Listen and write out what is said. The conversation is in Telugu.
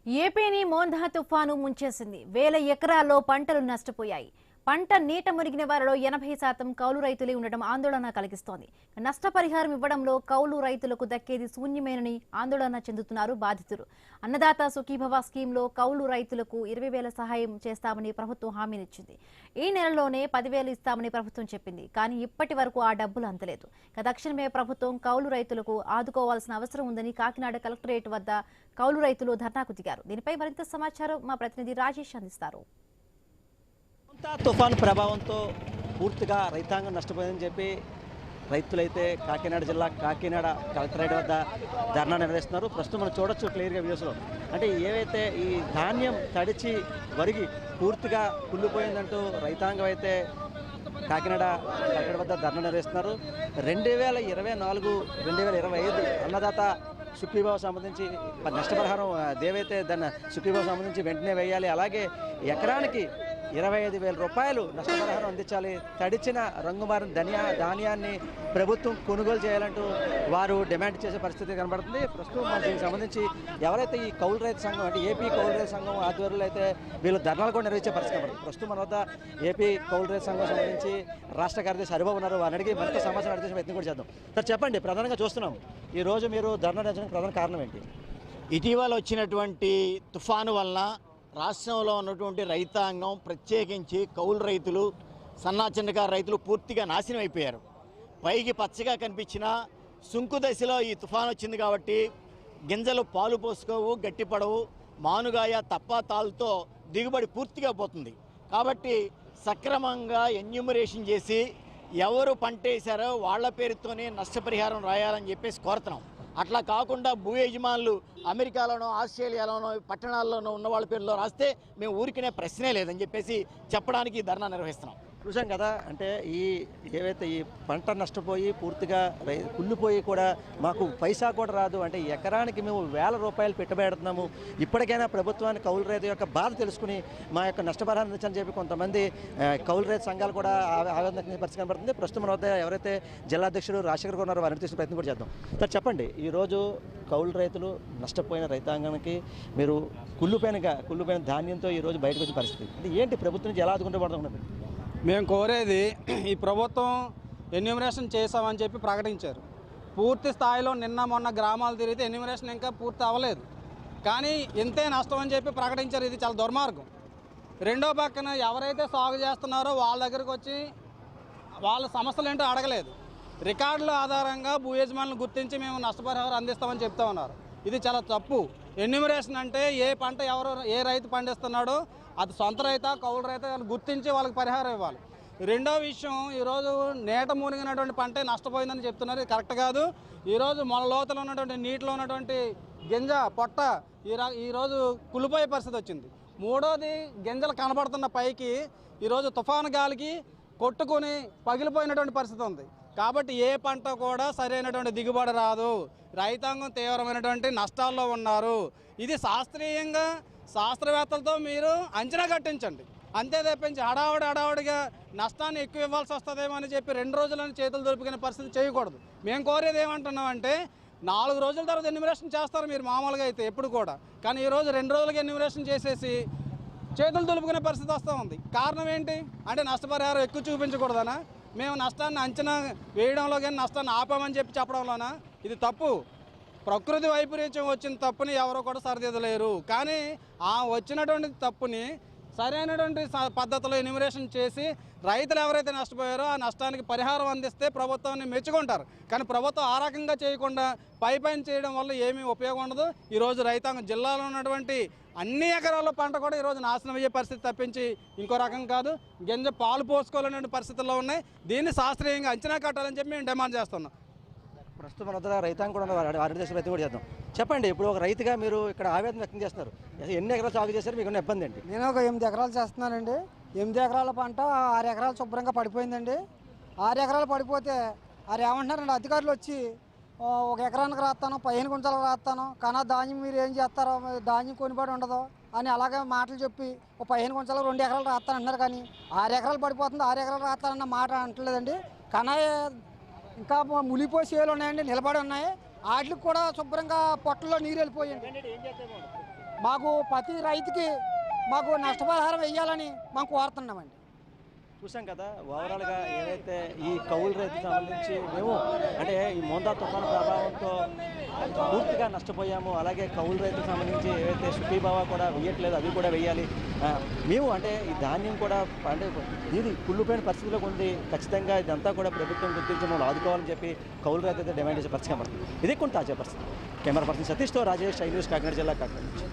ఏపీని మోందా తుఫాను ముంచేసింది. వేల ఎకరాల్లో పంటలు నష్టపోయాయి. పంట నీట మునిగిన వారిలో 80% కౌలు రైతులే ఉండడం ఆందోళన కలిగిస్తోంది. నష్టపరిహారం ఇవ్వడంలో కౌలు రైతులకు దక్కేది శూన్యమేనని ఆందోళన చెందుతున్నారు బాధితులు. అన్నదాత సుఖీభవ స్కీమ్లో కౌలు రైతులకు 20,000 సహాయం చేస్తామని ప్రభుత్వం హామీనిచ్చింది. ఈ నెలలోనే 10,000 ఇస్తామని ప్రభుత్వం చెప్పింది. కానీ ఇప్పటి వరకు ఆ డబ్బులు అందలేదు. తక్షణమే ప్రభుత్వం కౌలు రైతులకు ఆదుకోవాల్సిన అవసరం ఉందని కాకినాడ కలెక్టరేట్ వద్ద కౌలు రైతులు ధర్నాకు దిగారు. దీనిపై మరింత సమాచారం మా ప్రతినిధి రాజేష్ అందిస్తారు. తుఫాను ప్రభావంతో పూర్తిగా రైతాంగం నష్టపోయిందని చెప్పి రైతులైతే కాకినాడ జిల్లా కాకినాడ కలెక్టరేట్ వద్ద ధర్నా నిర్వహిస్తున్నారు. ప్రస్తుతం మనం చూడొచ్చు క్లియర్గా వ్యూస్లో. అంటే ఏవైతే ఈ ధాన్యం తడిచి వరిగి పూర్తిగా కుళ్ళిపోయిందంటూ రైతాంగం అయితే కాకినాడ కలెక్టరేట్ వద్ద ధర్నా నిర్వహిస్తున్నారు. 2024, 2025 అన్నదాత సుఖీభావ సంబంధించి నష్టపరిహారం ఏవైతే దాన్ని సుఖీభావ సంబంధించి వెంటనే వేయాలి. అలాగే ఎకరానికి 25,000 రూపాయలు నష్టపరిహారం అందించాలి. తడిచిన రంగుమారిన ధాన్యాన్ని ప్రభుత్వం కొనుగోలు చేయాలంటూ వారు డిమాండ్ చేసే పరిస్థితి కనబడుతుంది. ప్రస్తుతం దీనికి సంబంధించి ఎవరైతే ఈ కౌలు రైతు సంఘం అంటే ఏపీ కౌలు రైతు సంఘం ఆధ్వర్యంలో అయితే వీళ్ళు ధర్నాలు కూడా నిర్వహించే పరిస్థితి కనబడుతుంది. ప్రస్తుతం మన వద్ద ఏపీ కౌలు రైతు సంఘం సంబంధించి రాష్ట్ర కార్యదర్శి హరిబాబు ఉన్నారు. వారిని అడిగి మరింత సమాచారం అడిగే ప్రయత్నం కూడా చేద్దాం. సార్ చెప్పండి, ప్రధానంగా చూస్తున్నాం ఈరోజు మీరు ధర్నా నిర్వహించడానికి ప్రధాన కారణం ఏంటి? ఇటీవల వచ్చినటువంటి తుఫాను వలన రాష్ట్రంలో ఉన్నటువంటి రైతాంగం, ప్రత్యేకించి కౌలు రైతులు, సన్నా చిన్నకారు రైతులు పూర్తిగా నాశనం అయిపోయారు. పైకి పచ్చగా కనిపించిన సుంకు దశలో ఈ తుఫాను వచ్చింది కాబట్టి గింజలు పాలు పోసుకోవు, గట్టిపడవు, మానుగాయ తప్ప తాళ్ళతో దిగుబడి పూర్తిగా పోతుంది. కాబట్టి సక్రమంగా ఎన్యూమరేషన్ చేసి ఎవరు పంట వేశారో వాళ్ళ పేరుతోనే నష్టపరిహారం రాయాలని చెప్పేసి కోరుతున్నాం. అట్లా కాకుండా భూ యజమానులు అమెరికాలోనో, ఆస్ట్రేలియాలోనో, పట్టణాల్లోనో ఉన్న వాళ్ళ పేరులో రాస్తే మేము ఊరికనే ప్రశ్నే లేదని చెప్పేసి చెప్పడానికి ధర్నా నిర్వహిస్తున్నాం. చూసాం కదా, అంటే ఈ ఏవైతే ఈ పంట నష్టపోయి పూర్తిగా కుళ్ళిపోయి కూడా మాకు పైసా కూడా రాదు అంటే ఎకరానికి మేము 1,000 రూపాయలు పెట్టుబెడుతున్నాము. ఇప్పటికైనా ప్రభుత్వాన్ని కౌలు రైతు యొక్క బాధ తెలుసుకుని మా యొక్క నష్టపరిహారం అందించని చెప్పి కొంతమంది కౌలు రైతు సంఘాలు కూడా ఆవేదన పరిస్థితి కనబడుతుంది. ప్రస్తుతం వద్ద ఎవరైతే జిల్లా అధ్యక్షుడు రాజశేఖర్ ఉన్నారో వారిని తీసుకునే ప్రయత్నం కూడా చేద్దాం. సార్ చెప్పండి, ఈరోజు కౌలు రైతులు నష్టపోయిన రైతాంగానికి మీరు కుళ్ళిపోయిన ధాన్యంతో ఈరోజు బయటకు వచ్చిన పరిస్థితి అంటే ఏంటి? ప్రభుత్వం నుంచి ఎలా ఆదుకుంటూ పడుతున్నది? మేము కోరేది, ఈ ప్రభుత్వం ఎన్యూమరేషన్ చేసామని చెప్పి ప్రకటించారు. పూర్తి స్థాయిలో నిన్న మొన్న గ్రామాలు తిరిగితే ఎన్యూమరేషన్ ఇంకా పూర్తి అవ్వలేదు. కానీ ఇంతే నష్టం అని చెప్పి ప్రకటించారు. ఇది చాలా దుర్మార్గం. రెండో పక్కన ఎవరైతే సాగు చేస్తున్నారో వాళ్ళ దగ్గరకు వచ్చి వాళ్ళ సమస్యలు ఏంటో అడగలేదు. రికార్డుల ఆధారంగా భూ యజమానులను గుర్తించి మేము నష్టపరిహారం అందిస్తామని చెప్తా ఉన్నారు. ఇది చాలా తప్పు. ఎన్యూమరేషన్ అంటే ఏ పంట ఏ రైతు పండిస్తున్నాడో అది సొంత రైతా, కౌలు రైతా అని గుర్తించి వాళ్ళకి పరిహారం ఇవ్వాలి. రెండో విషయం, ఈరోజు నీట మునిగినటువంటి పంటే నష్టపోయిందని చెప్తున్నారు. ఇది కరెక్ట్ కాదు. ఈరోజు మొల లోతులో ఉన్నటువంటి నీటిలో ఉన్నటువంటి గింజ పొట్ట ఈరోజు కులిపోయే పరిస్థితి వచ్చింది. మూడోది, గింజలు కనబడుతున్న పైకి ఈరోజు తుఫాను గాలికి కొట్టుకొని పగిలిపోయినటువంటి పరిస్థితి ఉంది. కాబట్టి ఏ పంట కూడా సరైనటువంటి దిగుబడి రాదు. రైతాంగం తీవ్రమైనటువంటి నష్టాల్లో ఉన్నారు. ఇది శాస్త్రీయంగా శాస్త్రవేత్తలతో మీరు అంచనా కట్టించండి. అంతే తప్పించి హడావుడిగా నష్టాన్ని ఎక్కువ ఇవ్వాల్సి వస్తుందేమో అని చెప్పి 2 రోజులని చేతులు దొరికిన పరిస్థితి చేయకూడదు. మేము కోరేది ఏమంటున్నామంటే 4 రోజుల తర్వాత ఎన్యూమరేషన్ చేస్తారు మీరు మామూలుగా అయితే ఎప్పుడు కూడా. కానీ ఈరోజు 2 రోజులకి ఎన్యూమరేషన్ చేసేసి చేతులు దులుపుకునే పరిస్థితి వస్తూ ఉంది. కారణం ఏంటి అంటే నష్టపరిహారం ఎక్కువ చూపించకూడదనా? మేము నష్టాన్ని అంచనా వేయడంలో కానీ నష్టాన్ని ఆపామని చెప్పి చెప్పడంలోనా? ఇది తప్పు. ప్రకృతి వైపరీత్యం వచ్చిన తప్పుని ఎవరో కూడా సరిదిద్దలేరు. కానీ ఆ వచ్చినటువంటి తప్పుని సరైనటువంటి పద్ధతిలో ఎన్యూమరేషన్ చేసి రైతులు ఎవరైతే నష్టపోయారో ఆ నష్టానికి పరిహారం అందిస్తే ప్రభుత్వాన్ని మెచ్చుకుంటారు. కానీ ప్రభుత్వం ఆ రకంగా చేయకుండా పైపైన చేయడం వల్ల ఏమీ ఉపయోగం ఉండదు. ఈరోజు రైతాంగం జిల్లాలో ఉన్నటువంటి అన్ని ఎకరాల పంట కూడా ఈరోజు నాశనం అయ్యే పరిస్థితి తప్పించి ఇంకో రకం కాదు. గింజ పాలు పోసుకోవాలనే పరిస్థితుల్లో ఉన్నాయి. దీన్ని శాస్త్రీయంగా అంచనా కట్టాలని చెప్పి మేము డిమాండ్ చేస్తున్నాం. ప్రస్తుతం మన వద్ద రైతాంగం కూడా వారి దేశ ప్రయత్నం కూడా చేద్దాం. చెప్పండి, ఇప్పుడు ఒక రైతుగా మీరు ఇక్కడ ఆవేదన వ్యక్తం చేస్తున్నారు. ఎన్ని ఎకరాలు సాగు చేశారు? మీకు ఇబ్బంది ఏంటి? నేను ఒక 8 ఎకరాలు చేస్తున్నానండి. 8 ఎకరాల పంట 6 ఎకరాలు శుభ్రంగా పడిపోయిందండి. 6 ఎకరాలు పడిపోతే వారు ఏమంటున్నారండి, అధికారులు వచ్చి 1 ఎకరానికి రాస్తాను, 15 గుంటలకు రాస్తాను, కానీ ధాన్యం మీరు ఏం చేస్తారో, ధాన్యం కొనిబడి ఉండదు అని అలాగే మాటలు చెప్పి 15 గుంటలకు 2 ఎకరాలు రాస్తానంటున్నారు. కానీ 6 ఎకరాలు పడిపోతుంది, 6 ఎకరాలు రాస్తానన్న మాట అంటలేదండి. కానీ ఇంకా మునిగిపోయి చేలు ఉన్నాయండి, నిలబడి ఉన్నాయి. వాటికి కూడా శుభ్రంగా పొట్టల్లో నీరు వెళ్ళిపోయింది. మాకు ప్రతి రైతుకి మాకు నష్టపరిహారం వేయాలని మేము కోరుతున్నామండి. చూసాం కదా ఓవరాల్గా ఏవైతే ఈ కౌలు రైతుకు సంబంధించి మేము అంటే ఈ మోందా తుఫాను ప్రభావంతో పూర్తిగా నష్టపోయాము. అలాగే కౌలు రైతుకు సంబంధించి ఏవైతే సుఖీభావ కూడా వేయట్లేదు అవి కూడా వేయాలి. మేము అంటే ఈ ధాన్యం కూడా అంటే ఇది కుళ్ళిపోయిన పరిస్థితిలోకి ఉంది. ఖచ్చితంగా ఇదంతా కూడా ప్రభుత్వం గుర్తించి మనం ఆదుకోవాలని చెప్పి కౌలు రైతు అయితే డిమాండ్ చేసే పరిస్థితి కనబడుతుంది. ఇది కొంత తాజా పరిస్థితి. కెమెరా పర్సన్ సతీష్తో రాజేష్, ఐ న్యూస్, కాకినాడ జిల్లా, కాకినాడ నుంచి.